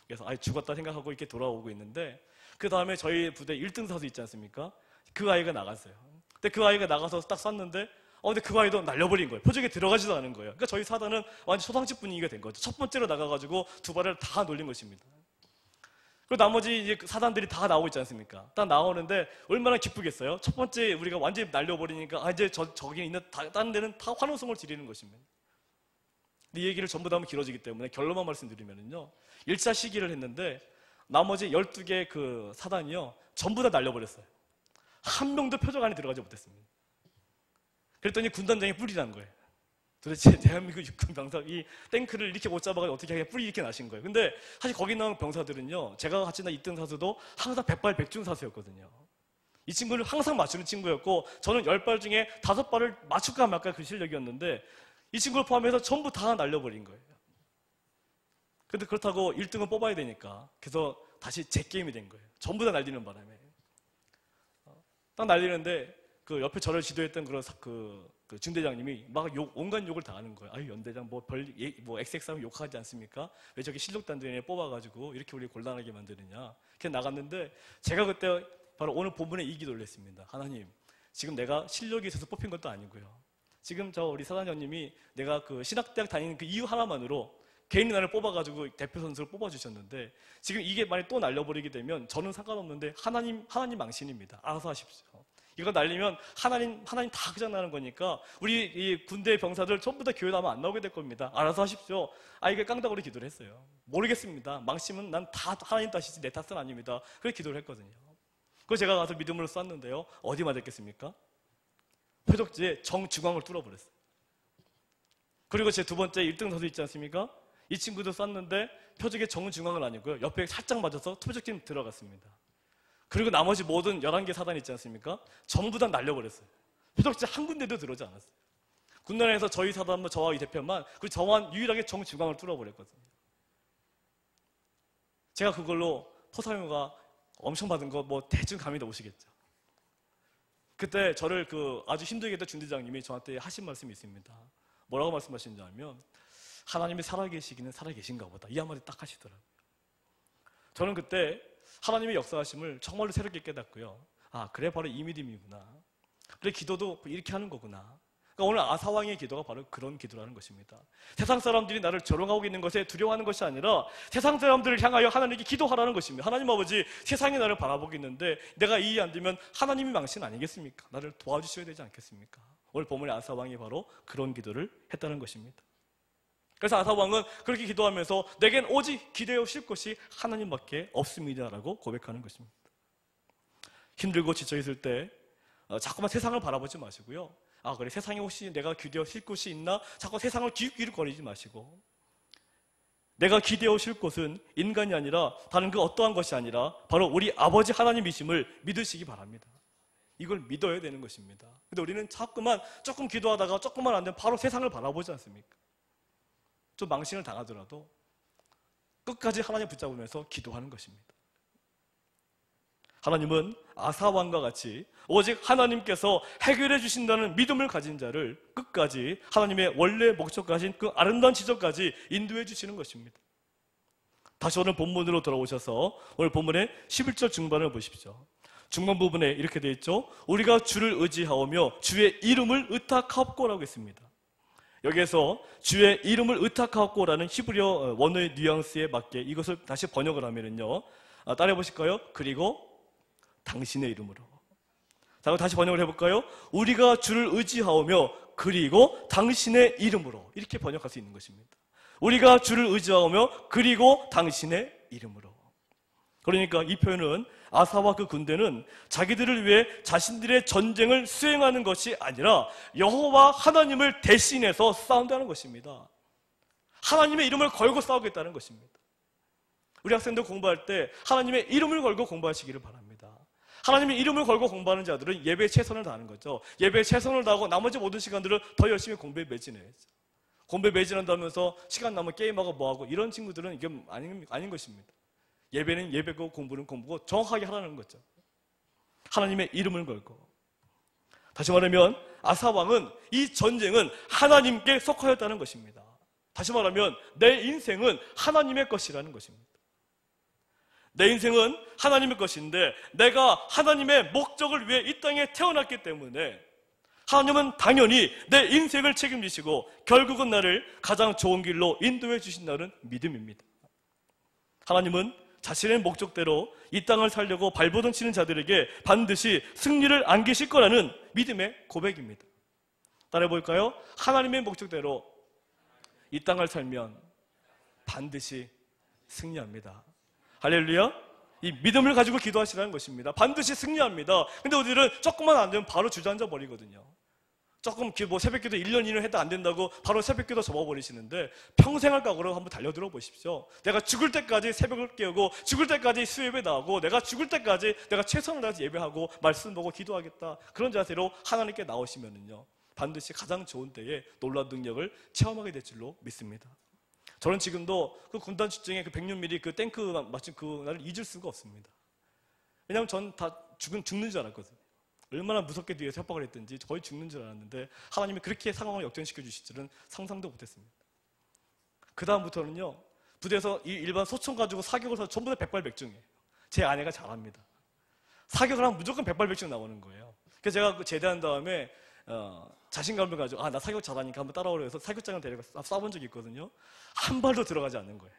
그래서 죽었다 생각하고 이렇게 돌아오고 있는데, 그 다음에 저희 부대 1등 사수 있지 않습니까? 그 아이가 나갔어요. 근데 그 아이가 나가서 딱 쐈는데 근데 그 아이도 날려버린 거예요. 표적에 들어가지도 않은 거예요. 그러니까 저희 사단은 완전 초상집 분위기가 된 거죠. 첫 번째로 나가가지고 두 발을 다 놀린 것입니다. 그리고 나머지 이제 사단들이 다 나오고 있지 않습니까? 딱 나오는데 얼마나 기쁘겠어요? 첫 번째 우리가 완전히 날려버리니까 이제 저기 있는 다른 데는 다 환호성을 지르는 것입니다. 근데 이 얘기를 전부 다 하면 길어지기 때문에 결론만 말씀드리면요. 1차 시기를 했는데 나머지 12개 그 사단이요. 전부 다 날려버렸어요. 한 명도 표적 안에 들어가지 못했습니다. 그랬더니 군단장이 뿔이 난 거예요. 도대체 대한민국 육군 병사 이 탱크를 이렇게 못 잡아가지고 어떻게 하게 뿔이 이렇게 나신 거예요. 근데 사실 거기 나온 병사들은요, 제가 같이 나 2등 사수도 항상 100발 100중 사수였거든요. 이 친구는 항상 맞추는 친구였고 저는 10발 중에 5발을 맞출까 말까 그 실력이었는데 이 친구를 포함해서 전부 다 날려버린 거예요. 근데 그렇다고 1등은 뽑아야 되니까 그래서 다시 재게임이 된 거예요. 전부 다 날리는 바람에 딱 날리는데 그 옆에 저를 지도했던 그런 그 중대장님이 막 온갖 욕을 다 하는 거예요. 아유, 연대장 뭐 XX하면 욕하지 않습니까? 왜 저기 실력단들에 뽑아가지고 이렇게 우리 곤란하게 만드느냐. 이렇게 나갔는데 제가 그때 바로 오늘 본문에 이 기도를 했습니다. 하나님, 지금 내가 실력이 있어서 뽑힌 것도 아니고요. 지금 저 우리 사단장님이 내가 그 신학대학 다니는 그 이유 하나만으로 개인이 나를 뽑아가지고 대표 선수를 뽑아주셨는데 지금 이게 만약 또 날려버리게 되면 저는 상관없는데 하나님 망신입니다. 알아서 하십시오. 이거 날리면 하나님 다 그장나는 거니까 우리 이 군대 병사들 전부 다 교회 나면 안 나오게 될 겁니다. 알아서 하십시오. 이게 깡다구리 기도를 했어요. 모르겠습니다. 망심은 난 다 하나님 탓이지 내 탓은 아닙니다. 그렇게 기도를 했거든요. 그래서 제가 가서 믿음으로 쐈는데요. 어디 맞았겠습니까? 표적지에 정중앙을 뚫어버렸어요. 그리고 제 두 번째 1등 선수 있지 않습니까? 이 친구도 쐈는데 표적의 정중앙은 아니고요. 옆에 살짝 맞아서 표적팀 들어갔습니다. 그리고 나머지 모든 11개 사단 있지 않습니까? 전부 다 날려버렸어요. 표적지 한 군데도 들어오지 않았어요. 군단에서 저희 사단만 저와 이 대표만 그 저만 유일하게 정중앙을 뚫어버렸거든요. 제가 그걸로 포상효가 엄청 받은 거 뭐 대충 감이 나오시겠죠. 그때 저를 그 아주 힘들게 했던 중대장님이 저한테 하신 말씀이 있습니다. 뭐라고 말씀하시는지 알면 하나님이 살아계시기는 살아계신가 보다. 이 한마디 딱 하시더라고요. 저는 그때 하나님의 역사하심을 정말로 새롭게 깨닫고요. 그래 바로 이 믿음이구나. 그래 기도도 이렇게 하는 거구나. 그러니까 오늘 아사왕의 기도가 바로 그런 기도라는 것입니다. 세상 사람들이 나를 조롱하고 있는 것에 두려워하는 것이 아니라 세상 사람들을 향하여 하나님께 기도하라는 것입니다. 하나님 아버지, 세상이 나를 바라보고 있는데 내가 이해 안 되면 하나님이 망신 아니겠습니까? 나를 도와주셔야 되지 않겠습니까? 오늘 본문의 아사왕이 바로 그런 기도를 했다는 것입니다. 그래서 아사왕은 그렇게 기도하면서 내겐 오직 기대어 쉴 것이 하나님밖에 없습니다라고 고백하는 것입니다. 힘들고 지쳐있을 때 자꾸만 세상을 바라보지 마시고요. 그래 세상에 혹시 내가 기대어 쉴 곳이 있나? 자꾸 세상을 기웃기웃거리지 마시고 내가 기대어 쉴 곳은 인간이 아니라 다른 그 어떠한 것이 아니라 바로 우리 아버지 하나님이심을 믿으시기 바랍니다. 이걸 믿어야 되는 것입니다. 근데 우리는 자꾸만 조금 기도하다가 조금만 안 되면 바로 세상을 바라보지 않습니까? 좀 망신을 당하더라도 끝까지 하나님 붙잡으면서 기도하는 것입니다. 하나님은 아사왕과 같이 오직 하나님께서 해결해 주신다는 믿음을 가진 자를 끝까지 하나님의 원래 목적까지 그 아름다운 지점까지 인도해 주시는 것입니다. 다시 오늘 본문으로 돌아오셔서 오늘 본문의 11절 중반을 보십시오. 중반 부분에 이렇게 되어 있죠. 우리가 주를 의지하오며 주의 이름을 의탁하옵고라고 했습니다. 여기에서 주의 이름을 의탁하옵고라는 히브리어 원어의 뉘앙스에 맞게 이것을 다시 번역을 하면은요. 따라해 보실까요? 그리고 당신의 이름으로. 자, 그럼 다시 번역을 해볼까요? 우리가 주를 의지하오며 그리고 당신의 이름으로. 이렇게 번역할 수 있는 것입니다. 우리가 주를 의지하오며 그리고 당신의 이름으로. 그러니까 이 표현은 아사와 그 군대는 자기들을 위해 자신들의 전쟁을 수행하는 것이 아니라 여호와 하나님을 대신해서 싸운다는 것입니다. 하나님의 이름을 걸고 싸우겠다는 것입니다. 우리 학생들 공부할 때 하나님의 이름을 걸고 공부하시기를 바랍니다. 하나님의 이름을 걸고 공부하는 자들은 예배에 최선을 다하는 거죠. 예배에 최선을 다하고 나머지 모든 시간들을 더 열심히 공부에 매진해야죠. 공부에 매진한다면서 시간 남으면 게임하고 뭐하고 이런 친구들은 이게 아닌 것입니다. 예배는 예배고 공부는 공부고 정확하게 하라는 거죠. 하나님의 이름을 걸고. 다시 말하면 아사왕은 이 전쟁은 하나님께 속하였다는 것입니다. 다시 말하면 내 인생은 하나님의 것이라는 것입니다. 내 인생은 하나님의 것인데 내가 하나님의 목적을 위해 이 땅에 태어났기 때문에 하나님은 당연히 내 인생을 책임지시고 결국은 나를 가장 좋은 길로 인도해 주신다는 믿음입니다. 하나님은 자신의 목적대로 이 땅을 살려고 발버둥 치는 자들에게 반드시 승리를 안기실 거라는 믿음의 고백입니다. 따라해 볼까요? 하나님의 목적대로 이 땅을 살면 반드시 승리합니다. 할렐루야. 이 믿음을 가지고 기도하시라는 것입니다. 반드시 승리합니다. 근데 우리들은 조금만 안 되면 바로 주저앉아 버리거든요. 조금 뭐 새벽기도 1년 2년 해도 안 된다고 바로 새벽기도 접어버리시는데 평생 할 각오로 한번 달려들어 보십시오. 내가 죽을 때까지 새벽을 깨우고 죽을 때까지 수예배 나오고 내가 죽을 때까지 내가 최선을 다해서 예배하고 말씀 보고 기도하겠다. 그런 자세로 하나님께 나오시면은요 반드시 가장 좋은 때에 놀라운 능력을 체험하게 될 줄로 믿습니다. 저는 지금도 그 군단 출정에 그 106mm 그 탱크 맞춘 그날을 잊을 수가 없습니다. 왜냐하면 전 다 죽는 줄 알았거든요. 얼마나 무섭게 뒤에서 협박을 했든지 거의 죽는 줄 알았는데 하나님이 그렇게 상황을 역전시켜 주실 줄은 상상도 못했습니다. 그 다음부터는요 부대에서 이 일반 소총 가지고 사격을 해서 전부 다 백발백중이에요. 제 아내가 잘합니다. 사격을 하면 무조건 백발백중 나오는 거예요. 그래서 제가 제대한 다음에 자신감을 가지고 나 사격 잘하니까 한번 따라오려 해서 사격장을 데려가서 쏴본 적이 있거든요. 한 발도 들어가지 않는 거예요.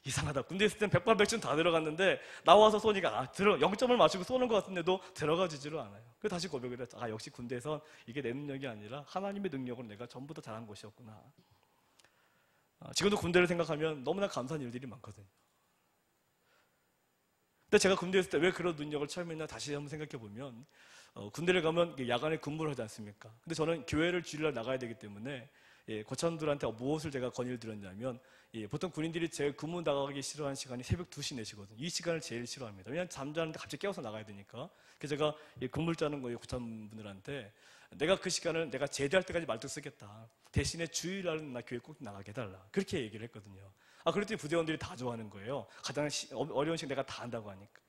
이상하다. 군대 있을 땐 백발백중 다 들어갔는데 나와서 쏘니까 0점을 맞추고 쏘는 것 같은데도 들어가지지를 않아요. 그래서 다시 고백을 했죠. 역시 군대에선 이게 내 능력이 아니라 하나님의 능력으로 내가 전부 다 잘한 것이었구나. 지금도 군대를 생각하면 너무나 감사한 일들이 많거든요. 근데 제가 군대에 있을 때 왜 그런 능력을 체험했나 다시 한번 생각해 보면 군대를 가면 야간에 근무를 하지 않습니까? 근데 저는 교회를 주일날 나가야 되기 때문에 고참들한테 무엇을 제가 건의를 드렸냐면 보통 군인들이 제일 근무 나가기 싫어하는 시간이 새벽 2시, 4시거든요. 이 시간을 제일 싫어합니다. 왜냐하면 잠자는데 갑자기 깨워서 나가야 되니까. 그래서 제가 근무를 짜는 거예요. 고참분들한테. 내가 그 시간을 내가 제대할 때까지 말뚝 쓰겠다. 대신에 주일날은 나 교회 꼭 나가게 해달라. 그렇게 얘기를 했거든요. 그랬더니 부대원들이 다 좋아하는 거예요. 가장 어려운 시간 내가 다 한다고 하니까.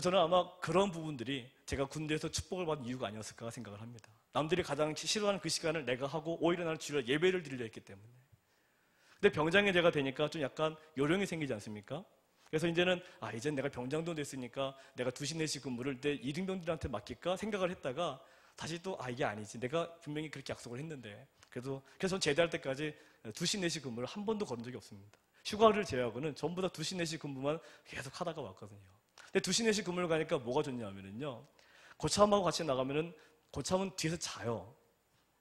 저는 아마 그런 부분들이 제가 군대에서 축복을 받은 이유가 아니었을까 생각을 합니다. 남들이 가장 싫어하는 그 시간을 내가 하고 오히려 나는 주일날 예배를 드리려 했기 때문에. 근데 병장이 제가 되니까 좀 약간 요령이 생기지 않습니까? 그래서 이제는 이젠 내가 병장도 됐으니까 내가 2시 4시 근무를 내 이등병들한테 맡길까 생각을 했다가 다시 또 이게 아니지. 내가 분명히 그렇게 약속을 했는데 그래서 전 제대할 때까지 2시 4시 근무를 한 번도 걸은 적이 없습니다. 휴가를 제외하고는 전부 다 2시 4시 근무만 계속 하다가 왔거든요. 근데 2시 4시 근무를 가니까 뭐가 좋냐면요 고참하고 같이 나가면은 고참은 뒤에서 자요.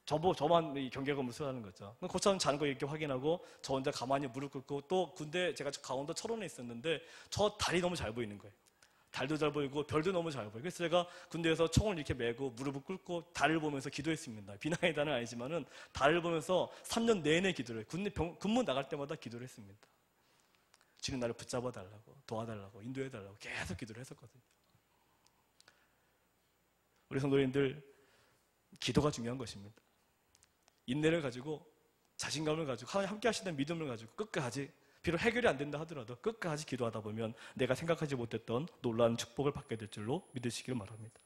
저만 이 경계근무를 쓰라는 거죠. 고참은 자는 거 이렇게 확인하고 저 혼자 가만히 무릎 꿇고 또 군대 제가 강원도 철원에 있었는데 저 달이 너무 잘 보이는 거예요. 달도 잘 보이고 별도 너무 잘 보이고 그래서 제가 군대에서 총을 이렇게 메고 무릎을 꿇고 달을 보면서 기도했습니다. 비나의 달은 아니지만은 달을 보면서 3년 내내 기도를 해요. 군대 근무 나갈 때마다 기도를 했습니다. 주님 나를 붙잡아 달라고 도와달라고 인도해 달라고 계속 기도를 했었거든요. 우리 성도님들 기도가 중요한 것입니다. 인내를 가지고 자신감을 가지고 하나님 함께 하신다는 믿음을 가지고 끝까지 비록 해결이 안 된다 하더라도 끝까지 기도하다 보면 내가 생각하지 못했던 놀라운 축복을 받게 될 줄로 믿으시길 바랍니다.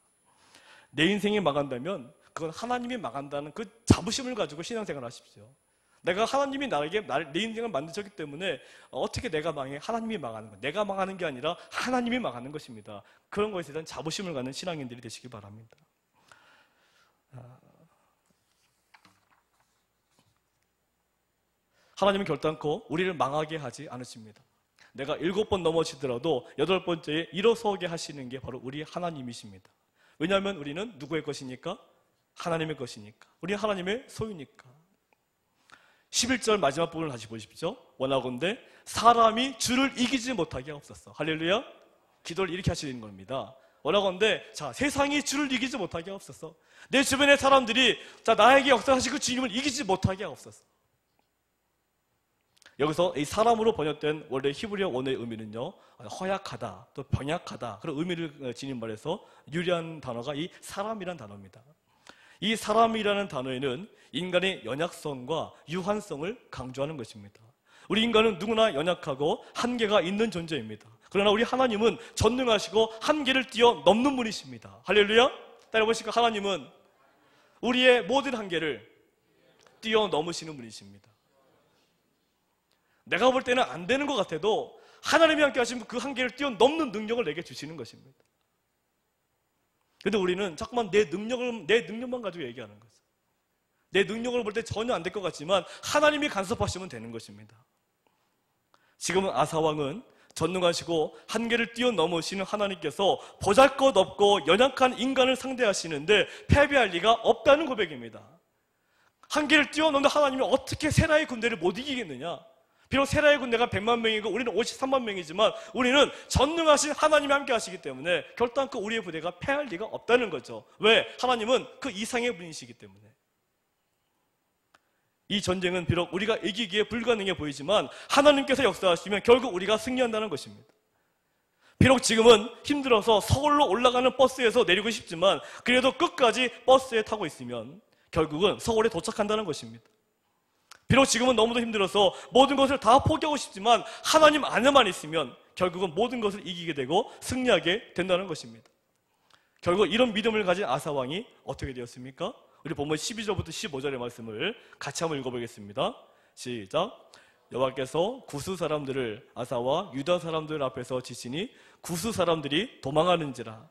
내 인생이 망한다면 그건 하나님이 망한다는 그 자부심을 가지고 신앙생활을 하십시오. 내가 하나님이 내 인생을 만드셨기 때문에 어떻게 내가 망해? 하나님이 망하는 거. 내가 망하는 게 아니라 하나님이 망하는 것입니다. 그런 것에 대한 자부심을 갖는 신앙인들이 되시길 바랍니다. 하나님은 결단코 우리를 망하게 하지 않으십니다. 내가 7번 넘어지더라도 8번째에 일어서게 하시는 게 바로 우리 하나님이십니다. 왜냐하면 우리는 누구의 것이니까? 하나님의 것이니까. 우리는 하나님의 소유니까. 11절 마지막 부분을 다시 보십시오. 원하건대 사람이 주를 이기지 못하게 하옵소서. 할렐루야. 기도를 이렇게 하시는 겁니다. 원하건대 세상이 주를 이기지 못하게 하옵소서. 내 주변의 사람들이 나에게 역사하시고 주님을 이기지 못하게 하옵소서. 여기서 이 사람으로 번역된 원래 히브리어 원어의 의미는요 허약하다 또 병약하다 그런 의미를 지닌 말에서 유리한 단어가 이 사람이란 단어입니다. 이 사람이라는 단어에는 인간의 연약성과 유한성을 강조하는 것입니다. 우리 인간은 누구나 연약하고 한계가 있는 존재입니다. 그러나 우리 하나님은 전능하시고 한계를 뛰어넘는 분이십니다. 할렐루야. 따라해보시니까 하나님은 우리의 모든 한계를 뛰어넘으시는 분이십니다. 내가 볼 때는 안 되는 것 같아도 하나님이 함께 하시면 그 한계를 뛰어넘는 능력을 내게 주시는 것입니다. 근데 우리는 자꾸만 내 능력만 가지고 얘기하는 거죠. 내 능력을 볼 때 전혀 안 될 것 같지만 하나님이 간섭하시면 되는 것입니다. 지금은 아사왕은 전능하시고 한계를 뛰어넘으시는 하나님께서 보잘것없고 연약한 인간을 상대하시는데 패배할 리가 없다는 고백입니다. 한계를 뛰어넘는 하나님이 어떻게 세라의 군대를 못 이기겠느냐? 비록 세라의 군대가 100만 명이고 우리는 53만 명이지만 우리는 전능하신 하나님이 함께 하시기 때문에 결단코 우리의 부대가 패할 리가 없다는 거죠. 왜? 하나님은 그 이상의 분이시기 때문에. 이 전쟁은 비록 우리가 이기기에 불가능해 보이지만 하나님께서 역사하시면 결국 우리가 승리한다는 것입니다. 비록 지금은 힘들어서 서울로 올라가는 버스에서 내리고 싶지만 그래도 끝까지 버스에 타고 있으면 결국은 서울에 도착한다는 것입니다. 비록 지금은 너무도 힘들어서 모든 것을 다 포기하고 싶지만 하나님 안에만 있으면 결국은 모든 것을 이기게 되고 승리하게 된다는 것입니다. 결국 이런 믿음을 가진 아사왕이 어떻게 되었습니까? 우리 본문 12절부터 15절의 말씀을 같이 한번 읽어보겠습니다. 시작. 여호와께서 구스 사람들을 아사와 유다 사람들 앞에서 지시니 구스 사람들이 도망하는지라.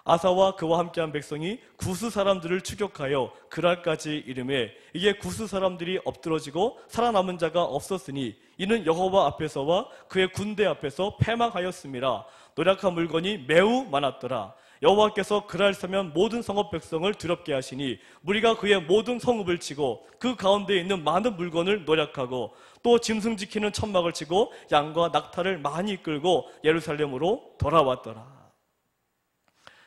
아사와 그와 함께한 백성이 구스 사람들을 추격하여 그랄까지 이르매 이게 구스 사람들이 엎드러지고 살아남은 자가 없었으니 이는 여호와 앞에서와 그의 군대 앞에서 패망하였음이라. 노력한 물건이 매우 많았더라. 여호와께서 그날 서면 모든 성읍 백성을 두렵게 하시니 무리가 그의 모든 성읍을 치고 그 가운데 있는 많은 물건을 노략하고 또 짐승 지키는 천막을 치고 양과 낙타를 많이 이끌고 예루살렘으로 돌아왔더라.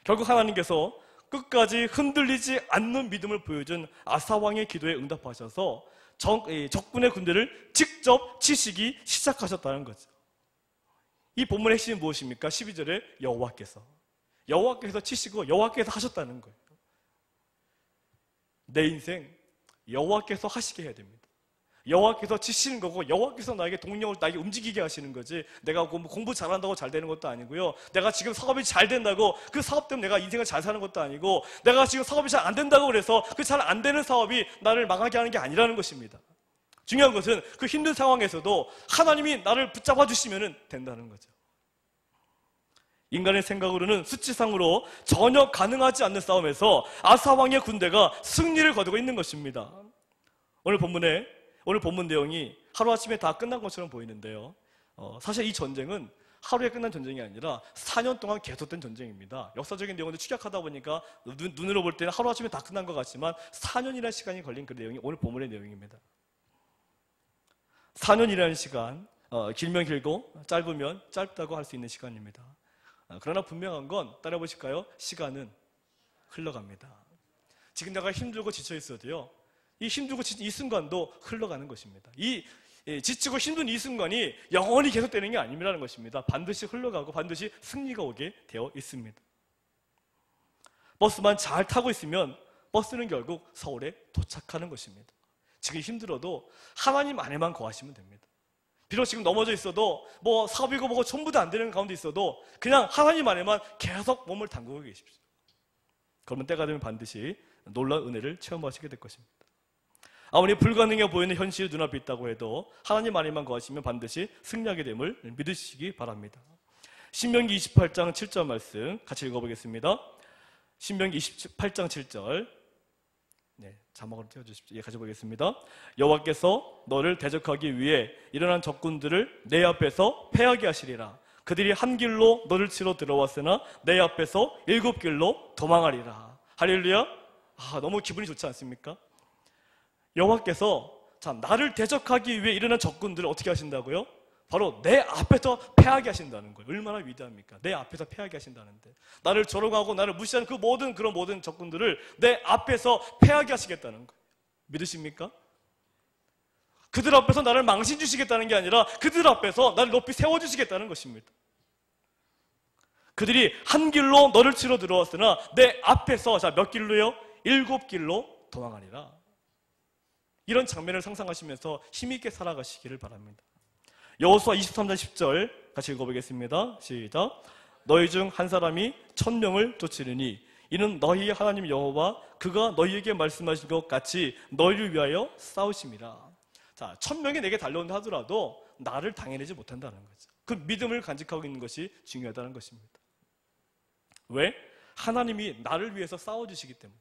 결국 하나님께서 끝까지 흔들리지 않는 믿음을 보여준 아사왕의 기도에 응답하셔서 적군의 군대를 직접 치시기 시작하셨다는 거죠. 이 본문의 핵심이 무엇입니까? 12절에 여호와께서 치시고 여호와께서 하셨다는 거예요. 내 인생 여호와께서 하시게 해야 됩니다. 여호와께서 치시는 거고 여호와께서 나에게 동력을 나에게 움직이게 하시는 거지 내가 공부 잘한다고 잘 되는 것도 아니고요. 내가 지금 사업이 잘 된다고 그 사업 때문에 내가 인생을 잘 사는 것도 아니고 내가 지금 사업이 잘 안 된다고 그래서 그 잘 안 되는 사업이 나를 망하게 하는 게 아니라는 것입니다. 중요한 것은 그 힘든 상황에서도 하나님이 나를 붙잡아 주시면 된다는 거죠. 인간의 생각으로는 수치상으로 전혀 가능하지 않는 싸움에서 아사왕의 군대가 승리를 거두고 있는 것입니다. 오늘 본문 내용이 하루아침에 다 끝난 것처럼 보이는데요. 사실 이 전쟁은 하루에 끝난 전쟁이 아니라 4년 동안 계속된 전쟁입니다. 역사적인 내용을 축약하다 보니까 눈으로 볼 때는 하루아침에 다 끝난 것 같지만 4년이라는 시간이 걸린 그 내용이 오늘 본문의 내용입니다. 4년이라는 시간, 길면 길고 짧으면 짧다고 할 수 있는 시간입니다. 그러나 분명한 건 따라 보실까요? 시간은 흘러갑니다. 지금 내가 힘들고 지쳐 있어도요. 이 힘들고 지친 이 순간도 흘러가는 것입니다. 이 지치고 힘든 이 순간이 영원히 계속되는 게 아니라는 것입니다. 반드시 흘러가고 반드시 승리가 오게 되어 있습니다. 버스만 잘 타고 있으면 버스는 결국 서울에 도착하는 것입니다. 지금 힘들어도 하나님 안에만 거하시면 됩니다. 비록 지금 넘어져 있어도 사업이고 뭐고 전부 다 안 되는 가운데 있어도 그냥 하나님 안에만 계속 몸을 담그고 계십시오. 그러면 때가 되면 반드시 놀라운 은혜를 체험하시게 될 것입니다. 아무리 불가능해 보이는 현실이 눈앞에 있다고 해도 하나님 안에만 거하시면 반드시 승리하게 됨을 믿으시기 바랍니다. 신명기 28장 7절 말씀 같이 읽어보겠습니다. 신명기 28장 7절 자막으로 띄워주십시오. 가져보겠습니다. 여호와께서 너를 대적하기 위해 일어난 적군들을 내 앞에서 패하게 하시리라. 그들이 한 길로 너를 치러 들어왔으나 내 앞에서 7길로 도망하리라. 할렐루야. 너무 기분이 좋지 않습니까? 여호와께서 나를 대적하기 위해 일어난 적군들을 어떻게 하신다고요? 바로 내 앞에서 패하게 하신다는 거예요. 얼마나 위대합니까? 내 앞에서 패하게 하신다는데 나를 조롱하고 나를 무시하는 그런 모든 적군들을 내 앞에서 패하게 하시겠다는 거예요. 믿으십니까? 그들 앞에서 나를 망신 주시겠다는 게 아니라 그들 앞에서 나를 높이 세워주시겠다는 것입니다. 그들이 한 길로 너를 치러 들어왔으나 내 앞에서 몇 길로요? 7길로 도망하리라. 이런 장면을 상상하시면서 힘있게 살아가시기를 바랍니다. 여호수아 23장 10절 같이 읽어보겠습니다. 시작. 너희 중 한 사람이 1000명을 쫓으리니 이는 너희의 하나님 여호와 그가 너희에게 말씀하신 것 같이 너희를 위하여 싸우심이라. 1000명이 내게 달려온다 하더라도 나를 당해내지 못한다는 거죠. 그 믿음을 간직하고 있는 것이 중요하다는 것입니다. 왜? 하나님이 나를 위해서 싸워주시기 때문에.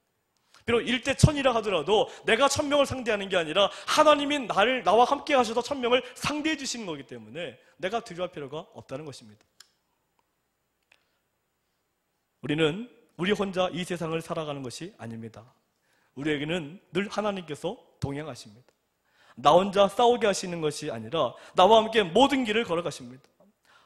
비록 일대천이라 하더라도 내가 천명을 상대하는 게 아니라 하나님이 나와 함께 하셔서 천명을 상대해 주시는 거기 때문에 내가 두려워할 필요가 없다는 것입니다. 우리는 우리 혼자 이 세상을 살아가는 것이 아닙니다. 우리에게는 늘 하나님께서 동행하십니다. 나 혼자 싸우게 하시는 것이 아니라 나와 함께 모든 길을 걸어가십니다.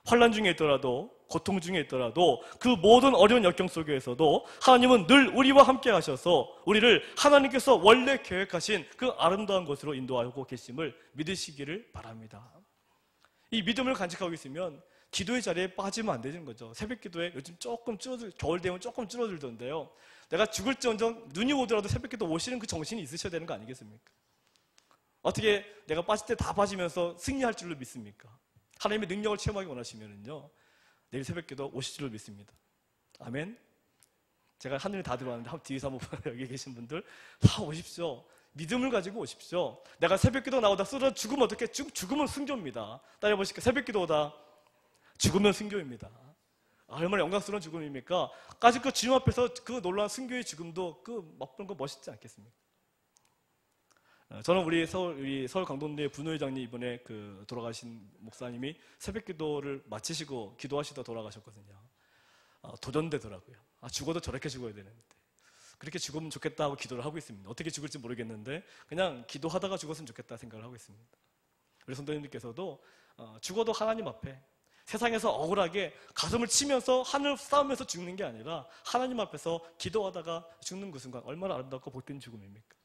환난 중에 있더라도, 고통 중에 있더라도, 그 모든 어려운 역경 속에서도 하나님은 늘 우리와 함께 하셔서 우리를 하나님께서 원래 계획하신 그 아름다운 곳으로 인도하고 계심을 믿으시기를 바랍니다. 이 믿음을 간직하고 있으면 기도의 자리에 빠지면 안 되는 거죠. 새벽 기도에 요즘 조금 겨울 되면 조금 줄어들던데요. 내가 죽을지언정 눈이 오더라도 새벽 기도 오시는 그 정신이 있으셔야 되는 거 아니겠습니까? 어떻게 내가 빠질 때 다 빠지면서 승리할 줄로 믿습니까? 하나님의 능력을 체험하기 원하시면은요, 내일 새벽 기도 오실 줄로 믿습니다. 아멘. 제가 하늘에 다 들어왔는데 뒤에서 한번 여기 계신 분들 다 오십시오. 믿음을 가지고 오십시오. 내가 새벽 기도 나오다 쓰러져 죽으면 어떻게? 죽으면 승조입니다. 따라해보실까요? 새벽 기도 오다 죽으면 승교입니다. 얼마나 영광스러운 죽음입니까? 까짓 그 주님 앞에서 그 놀라운 승교의 죽음도 그 맛보는 거 멋있지 않겠습니까? 저는 우리 서울 강동도의 분호회장님 이번에 돌아가신 목사님이 새벽기도를 마치시고 기도하시다 돌아가셨거든요. 도전되더라고요. 죽어도 저렇게 죽어야 되는데 그렇게 죽으면 좋겠다 하고 기도를 하고 있습니다. 어떻게 죽을지 모르겠는데 그냥 기도하다가 죽었으면 좋겠다 생각을 하고 있습니다. 우리 성도님들께서도 죽어도 하나님 앞에 세상에서 억울하게 가슴을 치면서 하늘 싸우면서 죽는 게 아니라 하나님 앞에서 기도하다가 죽는 그 순간 얼마나 아름답고 복된 죽음입니까?